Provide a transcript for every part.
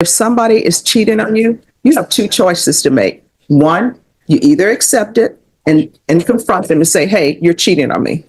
If somebody is cheating on you, you have two choices to make. One, you either accept it and confront them and say, hey, you're cheating on me.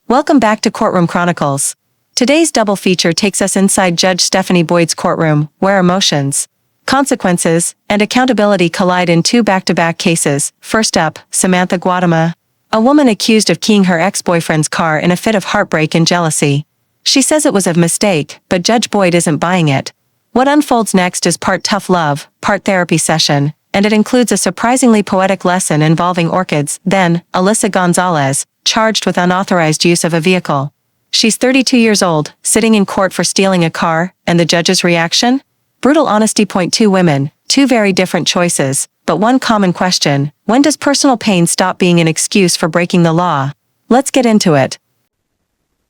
Welcome back to Courtroom Chronicles. Today's double feature takes us inside Judge Stephanie Boyd's courtroom, where emotions, consequences, and accountability collide in two back-to-back cases. First up, Samantha Guadama, a woman accused of keying her ex-boyfriend's car in a fit of heartbreak and jealousy. She says it was a mistake, but Judge Boyd isn't buying it. What unfolds next is part tough love, part therapy session, and it includes a surprisingly poetic lesson involving orchids. Then, Alyssa Gonzalez, charged with unauthorized use of a vehicle. She's 32 years old, sitting in court for stealing a car, and the judge's reaction? Brutal honesty. Two women, two very different choices, but one common question: when does personal pain stop being an excuse for breaking the law? Let's get into it.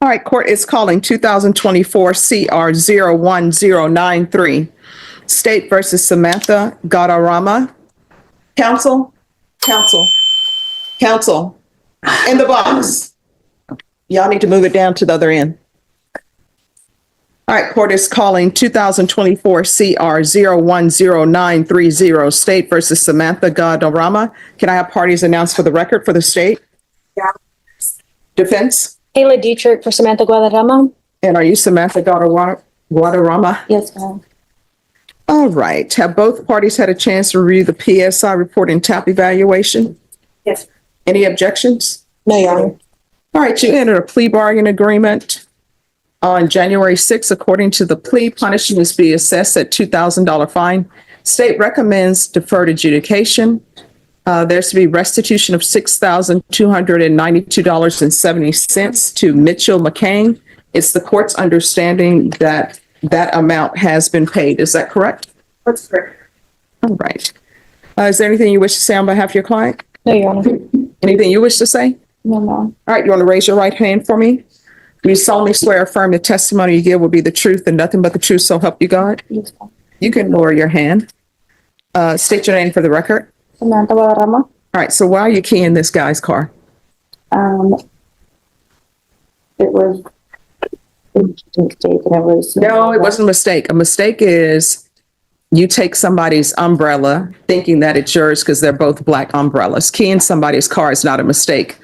All right, court is calling 2024 CR 01093, State versus Samantha Guadarrama. Counsel, in the box. Y'all need to move it down to the other end. All right, court is calling 2024 CR 01093, State versus Samantha Guadarrama. Can I have parties announced for the record for the state? Yeah. Defense? Kayla Dietrich for Samantha Guadarrama. And are you Samantha Guadarrama? Yes, ma'am. All right. Have both parties had a chance to review the PSI report and TAP evaluation? Yes. Any objections? No, Your Honor. All right. You entered a plea bargain agreement on January 6th. According to the plea, punishment is be assessed at $2,000 fine. State recommends deferred adjudication. There's to be restitution of $6,292.70 to Mitchell McCain. It's the court's understanding that that amount has been paid. Is that correct? That's correct. All right. Is there anything you wish to say on behalf of your client? No, Your Honor. Anything you wish to say? No, ma'am. All right. You want to raise your right hand for me? Do you solemnly swear or affirm the testimony you give will be the truth and nothing but the truth, so help you God? Yes, ma'am. You can lower your hand. State your name for the record. Samantha Guadarrama. All right. So why are you keying this guy's car? It was a mistake, and it was... No, it wasn't a mistake. A mistake is you take somebody's umbrella thinking that it's yours because they're both black umbrellas. Keying somebody's car is not a mistake.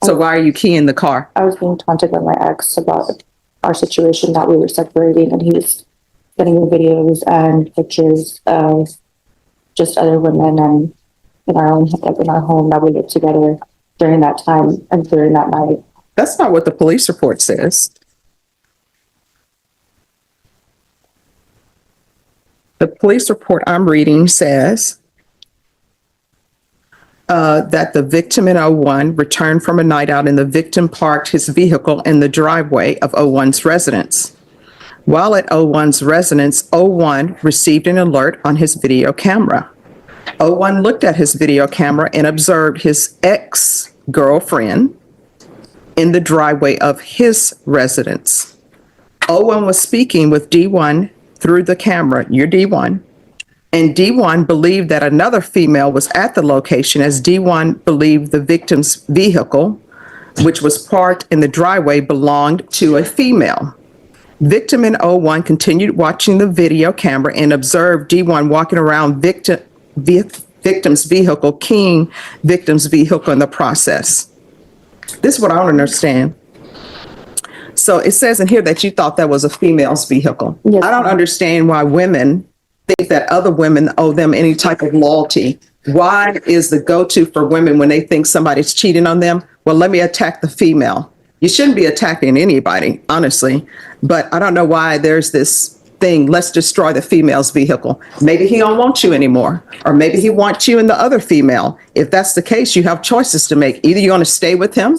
So why are you keying the car? I was being taunted by my ex about our situation, that we were separating, and he was sending me videos and pictures of just other women and in our home that we lived together during that time and during that night. That's not what the police report says. The police report I'm reading says that the victim in 01 returned from a night out and the victim parked his vehicle in the driveway of 01's residence. While at 01's residence, 01 received an alert on his video camera. 01 looked at his video camera and observed his ex-girlfriend in the driveway of his residence. 01 was speaking with D1 through the camera, your D1, and D1 believed that another female was at the location as D1 believed the victim's vehicle, which was parked in the driveway, belonged to a female. Victim in 01 continued watching the video camera and observed D1 walking around victim's vehicle, keying victim's vehicle in the process. This is what I don't understand. So it says in here that you thought that was a female's vehicle. Yes. I don't understand why women think that other women owe them any type of loyalty. Why is the go-to for women when they think somebody's cheating on them? Well, let me attack the female. You shouldn't be attacking anybody, honestly. But I don't know why there's this thing, let's destroy the female's vehicle. Maybe he don't want you anymore. Or maybe he wants you and the other female. If that's the case, you have choices to make. Either you're going to stay with him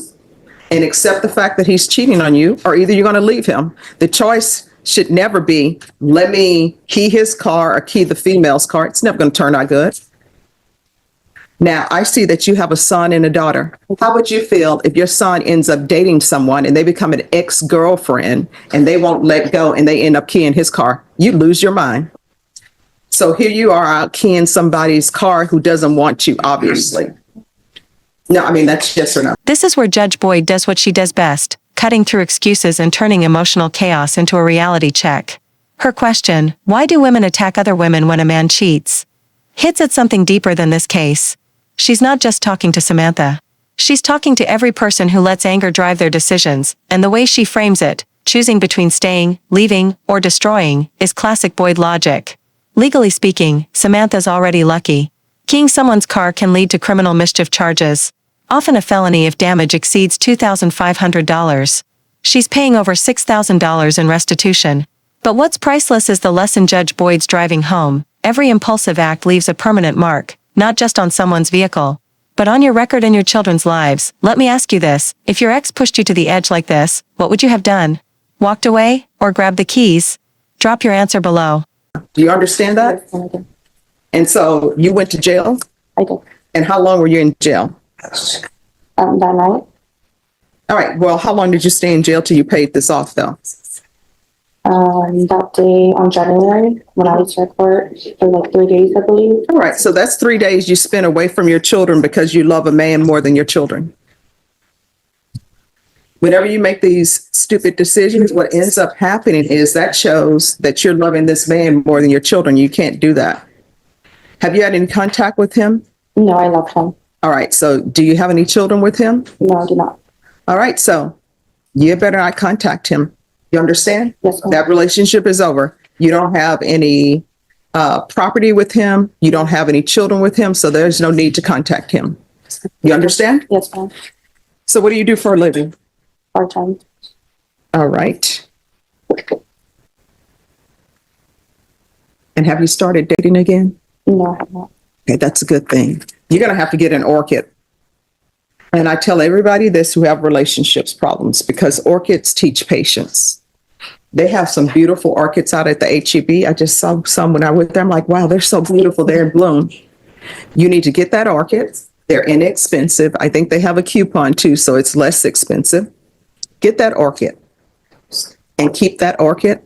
and accept the fact that he's cheating on you, or either you're going to leave him. The choice should never be, let me key his car or key the female's car. It's never going to turn out good. Now, I see that you have a son and a daughter. How would you feel if your son ends up dating someone and they become an ex-girlfriend and they won't let go and they end up keying his car? You lose your mind. So here you are out keying somebody's car who doesn't want you, obviously. No, I mean, that's yes or no. This is where Judge Boyd does what she does best, cutting through excuses and turning emotional chaos into a reality check. Her question, why do women attack other women when a man cheats, hits at something deeper than this case. She's not just talking to Samantha. She's talking to every person who lets anger drive their decisions, and the way she frames it, choosing between staying, leaving, or destroying, is classic Boyd logic. Legally speaking, Samantha's already lucky. Keying someone's car can lead to criminal mischief charges, often a felony if damage exceeds $2,500. She's paying over $6,000 in restitution. But what's priceless is the lesson Judge Boyd's driving home. Every impulsive act leaves a permanent mark, not just on someone's vehicle, but on your record and your children's lives. Let me ask you this, if your ex pushed you to the edge like this, what would you have done? Walked away, or grabbed the keys? Drop your answer below. Do you understand that? Yes, I did. And so you went to jail? I did. And how long were you in jail? That night, All right, well, how long did you stay in jail till you paid this off, though? that day on January, when I was to court for like 3 days, I believe. All right, so that's 3 days you spent away from your children because you love a man more than your children. Whenever you make these stupid decisions, what ends up happening is that shows that you're loving this man more than your children. You can't do that. Have you had any contact with him? No, I love him. All right, so do you have any children with him? No, I do not. All right, so you better not contact him. You understand? Yes, ma'am. That relationship is over. You don't have any property with him. You don't have any children with him, so there's no need to contact him. You understand? Yes, ma'am. So what do you do for a living? Part-time. All right. And have you started dating again? No, I have not. Okay, that's a good thing. You're going to have to get an orchid. And I tell everybody this who have relationships problems, because orchids teach patience. They have some beautiful orchids out at the HEB. I just saw some when I went there. I'm like, wow, they're so beautiful. They're in bloom. You need to get that orchid. They're inexpensive. I think they have a coupon too, so it's less expensive. Get that orchid and keep that orchid.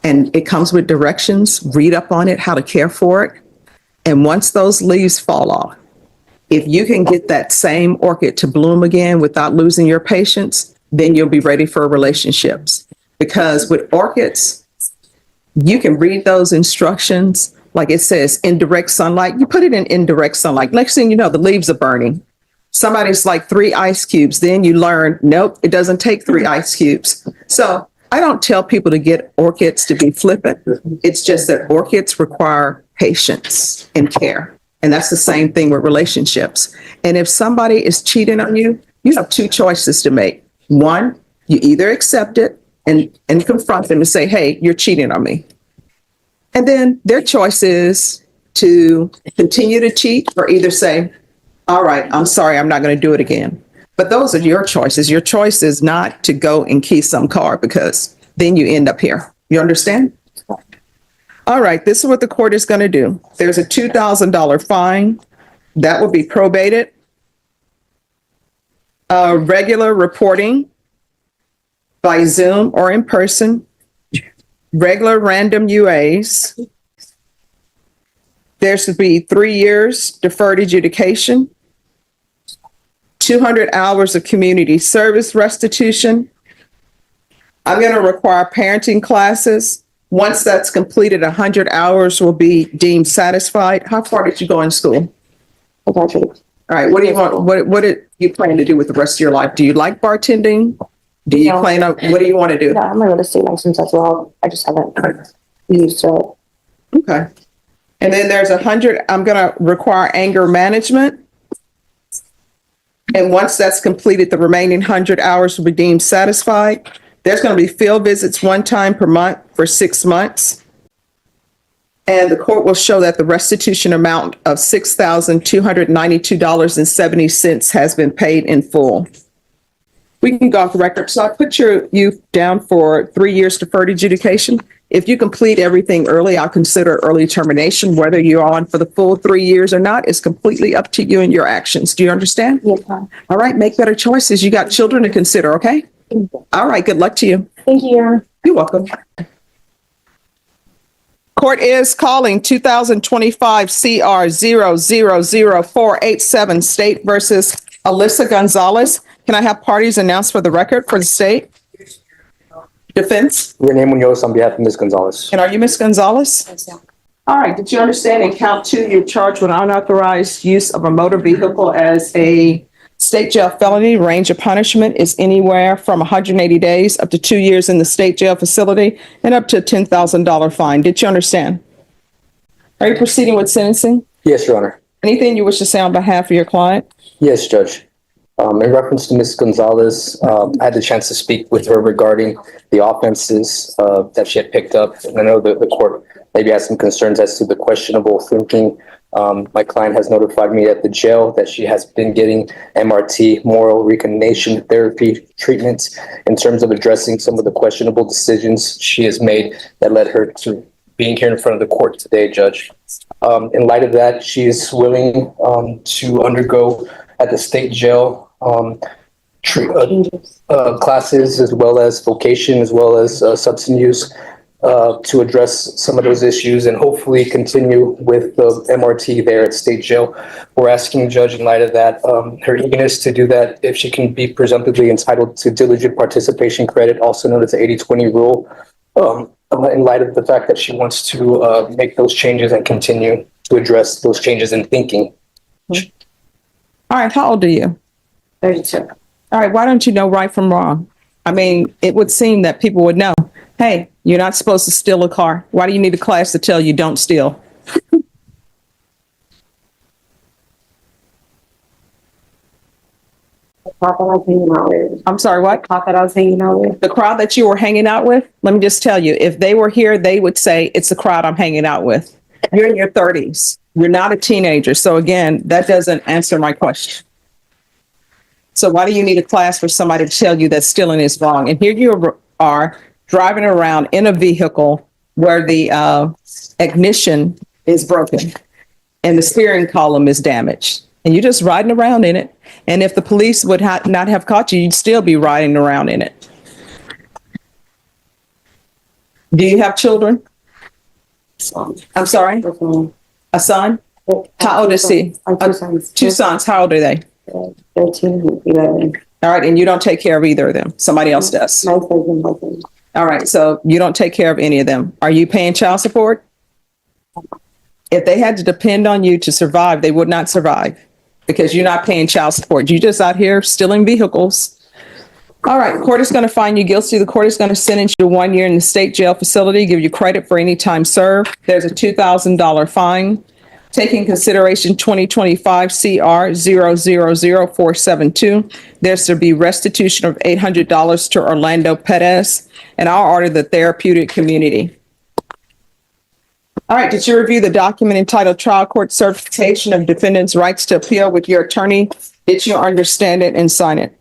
And it comes with directions. Read up on it, how to care for it. And once those leaves fall off, if you can get that same orchid to bloom again without losing your patience, then you'll be ready for relationships. Because with orchids, you can read those instructions. Like it says, indirect sunlight. You put it in indirect sunlight. Next thing you know, the leaves are burning. Somebody's like 3 ice cubes. Then you learn, nope, it doesn't take 3 ice cubes. So I don't tell people to get orchids to be flippant. It's just that orchids require patience and care. And that's the same thing with relationships. And if somebody is cheating on you, you have 2 choices to make. One, you either accept it and confront them and say, hey, you're cheating on me. And then their choice is to continue to cheat or either say, all right, I'm sorry, I'm not going to do it again. But those are your choices. Your choice is not to go and key some car, because then you end up here. You understand? All right, this is what the court is going to do. There's a $2,000 fine that will be probated. Regular reporting by Zoom or in person. Regular random UAs. There should be 3 years deferred adjudication. 200 hours of community service restitution. I'm going to require parenting classes. Once that's completed, 100 hours will be deemed satisfied. How far did you go in school? I graduated. All right. What do you want? What did you plan to do with the rest of your life? Do you like bartending? Do you No. plan on, what do you want to do? No, I'm a real estate license as well. I just haven't used it. Okay. And then there's 100, I'm going to require anger management. And once that's completed, the remaining 100 hours will be deemed satisfied. There's going to be field visits 1 time per month for 6 months. And the court will show that the restitution amount of $6,292.70 has been paid in full. We can go off the record. So I put your youth down for 3 years deferred adjudication. If you complete everything early, I'll consider early termination. Whether you're on for the full 3 years or not is completely up to you and your actions. Do you understand? Yes, ma'am. All right, make better choices. You got children to consider, okay? All right, good luck to you. Thank you, Your Honor. You're welcome. Court is calling 2025 CR 000487 State versus Alyssa Gonzalez. Can I have parties announced for the record for the state? Defense? Renee Munoz on behalf of Ms. Gonzalez. And are you Ms. Gonzalez? All right, did you understand in count 2, you're charged with unauthorized use of a motor vehicle as a state jail felony? Range of punishment is anywhere from 180 days up to 2 years in the state jail facility and up to a $10,000 fine. Did you understand? Are you proceeding with sentencing? Yes, Your Honor. Anything you wish to say on behalf of your client? Yes, Judge. In reference to Ms. Gonzalez, I had the chance to speak with her regarding the offenses that she had picked up. And I know the court maybe has some concerns as to the questionable thinking. My client has notified me at the jail that she has been getting MRT, moral recognition therapy treatments, in terms of addressing some of the questionable decisions she has made that led her to being here in front of the court today, Judge. In light of that, she is willing to undergo at the state jail classes, as well as vocation, as well as substance use, to address some of those issues and hopefully continue with the MRT there at state jail. We're asking the judge, in light of that, her eagerness to do that, if she can be presumptively entitled to diligent participation credit, also known as the 80-20 rule, in light of the fact that she wants to make those changes and continue to address those changes in thinking. All right, how old are you? 32. All right, why don't you know right from wrong? I mean, it would seem that people would know, hey, you're not supposed to steal a car. Why do you need a class to tell you don't steal? The crowd that I was hanging out with. I'm sorry, what? The crowd that I was hanging out with. The crowd that you were hanging out with? Let me just tell you, if they were here, they would say, it's the crowd I'm hanging out with. You're in your 30s. You're not a teenager. So again, that doesn't answer my question. So why do you need a class for somebody to tell you that stealing is wrong? And here you are driving around in a vehicle where the ignition is broken and the steering column is damaged. And you're just riding around in it. And if the police would not have caught you, you'd still be riding around in it. Do you have children? I'm sorry? A son? How old is he? Two sons. 2 sons. How old are they? 13 and 11. All right. And you don't take care of either of them. Somebody else does. My husband, both of them. All right. So you don't take care of any of them. Are you paying child support? If they had to depend on you to survive, they would not survive because you're not paying child support. You're just out here stealing vehicles. All right. Court is going to find you guilty. The court is going to sentence you to 1 year in the state jail facility, give you credit for any time served. There's a $2,000 fine. Taking consideration 2025 CR 000472, there's to be restitution of $800 to Orlando Perez, and I'll order the therapeutic community. All right, did you review the document entitled Trial Court Certification of Defendant's Rights to Appeal with your attorney? Did you understand it and sign it?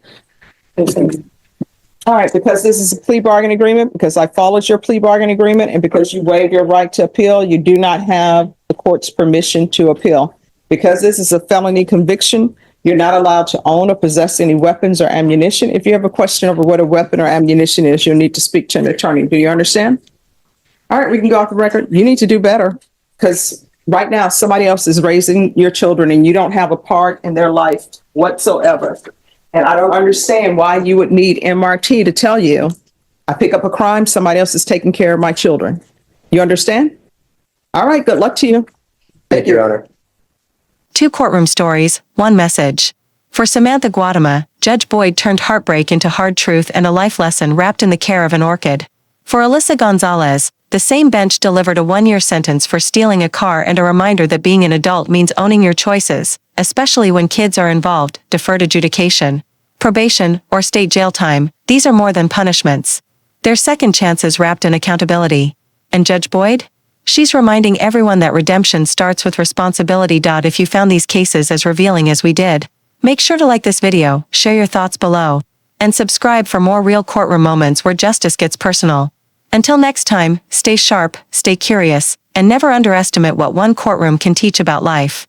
All right, because this is a plea bargain agreement, because I followed your plea bargain agreement, and because you waived your right to appeal, you do not have the court's permission to appeal. Because this is a felony conviction, you're not allowed to own or possess any weapons or ammunition. If you have a question over what a weapon or ammunition is, you'll need to speak to an attorney. Do you understand? All right, we can go off the record. You need to do better, because right now somebody else is raising your children and you don't have a part in their life whatsoever. And I don't understand why you would need MRT to tell you, I pick up a crime, somebody else is taking care of my children. You understand? All right, good luck to you. Thank you, Your Honor. 2 courtroom stories, 1 message. For Samantha Guadama, Judge Boyd turned heartbreak into hard truth and a life lesson wrapped in the care of an orchid. For Alyssa Gonzalez, the same bench delivered a 1-year sentence for stealing a car and a reminder that being an adult means owning your choices, especially when kids are involved. Deferred adjudication, probation, or state jail time, these are more than punishments. They're second chances wrapped in accountability. And Judge Boyd? She's reminding everyone that redemption starts with responsibility. If you found these cases as revealing as we did, make sure to like this video, share your thoughts below, and subscribe for more real courtroom moments where justice gets personal. Until next time, stay sharp, stay curious, and never underestimate what one courtroom can teach about life.